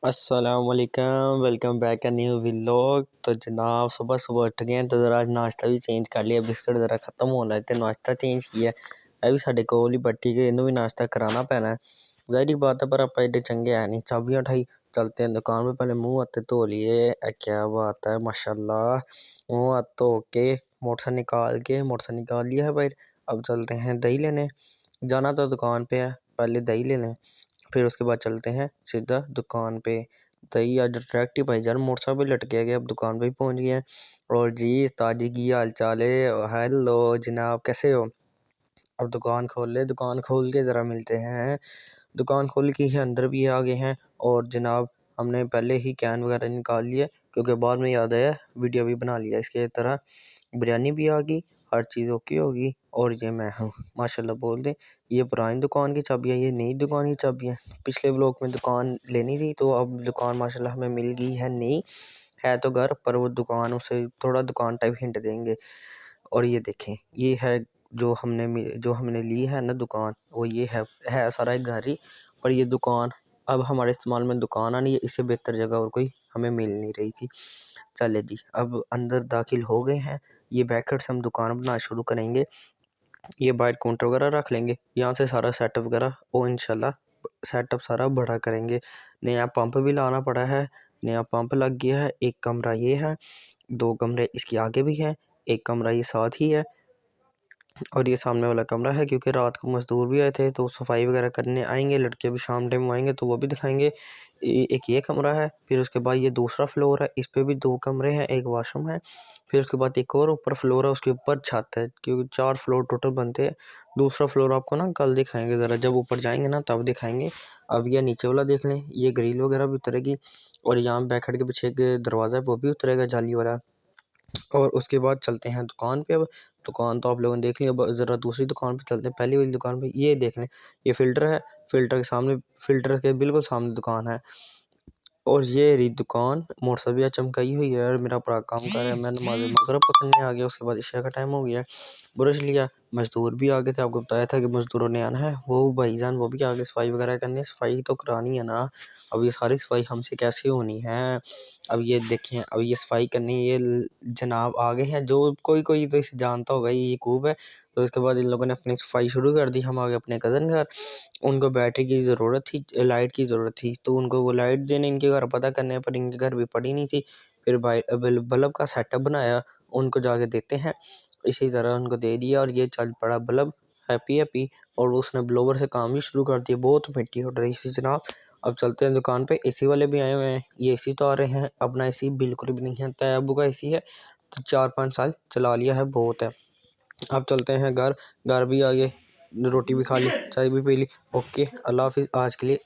अस्सलामुअलैकुम, welcome back a new vlog. तो जनाब सुबह सुबह उठ गए तो ज़रा आज नाश्ता भी चेंज कर लिया। बिस्किट ज़रा ख़त्म हो रहे थे, नाश्ता चेंज किया। ਇਹ ਵੀ ਸਾਡੇ ਕੋਲ ਹੀ ਬੱਟੀ के ਇਹਨੂੰ भी नाश्ता कराना पैना है। ज़ाहिर बात है पर आप एडे चंगे है नहीं। चाबियाँ उठाई, चलते हैं दुकान पे, पहले मुँह हाथ धो लिए। क्या बात है माशाल्लाह। मुँह हाथ धो के मोटरसाइकिल निकाल लिया है भाई। अब चलते हैं दही लेने। जाना तो दुकान पे है, पहले दही ले लें, फिर उसके बाद चलते हैं सीधा दुकान पे। दही आज डायरेक्ट ही भाईजान मोटरसाइकिल पे लटके गए, अब दुकान पे ही पहुंच गए हैं। और जी ताजी की हाल चाल है। हेलो जनाब, कैसे हो? अब दुकान खोल ले, दुकान खोल के ज़रा मिलते हैं। दुकान खोल के ही अंदर भी आ गए हैं। और जनाब हमने पहले ही कैन वगैरह निकाल लिए, क्योंकि बाद में याद आया वीडियो भी बना लिया। इसके तरह बिरयानी भी आ गई, हर चीज़ ओके होगी। और ये मैं हूँ माशाल्लाह बोल दे। ये पुरानी दुकान की चाबियाँ, ये नई दुकान की चाबियाँ। पिछले व्लॉग में दुकान लेनी थी, तो अब दुकान माशाल्लाह हमें मिल गई है। नई है तो घर पर, वो दुकान उसे थोड़ा दुकान टाइप हिंट देंगे। और ये देखें, ये है जो हमने ली है ना दुकान, वो ये है सारा एक घर ही। पर ये दुकान अब हमारे इस्तेमाल में दुकान आनी है, इससे बेहतर जगह और कोई हमें मिल नहीं रही थी। चले जी, अब अंदर दाखिल हो गए हैं। ये बैकेट से हम दुकान बनाना शुरू करेंगे। ये बाहर काउंटर वगैरह रख लेंगे, यहाँ से सारा सेटअप वगैरह वो इंशाल्लाह सेटअप सारा बड़ा करेंगे। नया पंप भी लाना पड़ा है, नया पंप लग गया है। एक कमरा ये है, दो कमरे इसके आगे भी है, एक कमरा ये साथ ही है, और ये सामने वाला कमरा है। क्योंकि रात को मजदूर भी आए थे तो सफाई वगैरह करने आएंगे, लड़के भी शाम टाइम आएंगे तो वो भी दिखाएंगे। एक ये कमरा है, फिर उसके बाद ये दूसरा फ्लोर है, इस पे भी दो कमरे हैं, एक वॉशरूम है। फिर उसके बाद एक और ऊपर फ्लोर है, उसके ऊपर छत है, क्योंकि 4 फ्लोर टोटल बनते हैं। दूसरा फ्लोर आपको ना कल दिखाएंगे, ज़रा जब ऊपर जाएंगे ना तब दिखाएंगे। अब ये नीचे वाला देख लें, ये ग्रिल वगैरह भी उतरेगी। और यहाँ बैकहेड के पीछे एक दरवाज़ा है, वो भी उतरेगा जाली वाला। और उसके बाद चलते हैं दुकान पे। अब दुकान तो आप लोगों ने देख लिया, अब ज़रा दूसरी दुकान पे चलते हैं। पहली वाली दुकान पे ये देख लें, ये फ़िल्टर है, फ़िल्टर के बिल्कुल सामने दुकान है। और ये रही दुकान, मोटरसाइकिल चमकाई हुई है। और मेरा पूरा काम कर रहा है, मैं नमाज़ मगरिब पढ़ने आ गया। उसके बाद इशा का टाइम हो गया, ब्रश लिया। मजदूर भी आ गए थे, आपको बताया था कि मजदूरों ने आना है। वो भाईजान वो भी आ गए सफाई वगैरह करने। सफाई तो करानी है ना, अब ये सारी सफाई हमसे कैसे होनी है? अब ये देखें, अब ये सफाई करनी, ये जनाब आ गए हैं। जो कोई कोई तो इसे जानता होगा, ये खूब है। तो इसके बाद इन लोगों ने अपनी सफाई शुरू कर दी। हम आ गए अपने कज़न घर। उनको बैटरी की ज़रूरत थी, लाइट की ज़रूरत थी, तो उनको वो लाइट देने इनके घर पता करने पर इनके घर भी पड़ी नहीं थी। फिर बल्ब का सेटअप बनाया, उनको जाके देते हैं। इसी तरह उनको दे दिया, और ये चल पड़ा बल्ब हैप्पी हैप्पी। और उसने ब्लोवर से काम भी शुरू कर दिया। बहुत मिट्टी उड़ रही थी जनाब। अब चलते हैं दुकान पे। एसी वाले भी आए हुए हैं, ये एसी तो आ रहे हैं। अपना एसी बिल्कुल भी नहीं है, तैयबू का एसी है, तो 4-5 साल चला लिया है, बहुत है। अब चलते हैं घर। घर भी आ गए, रोटी भी खा ली, चाय भी पी ली। ओके, अल्लाह हाफिज़ आज के लिए।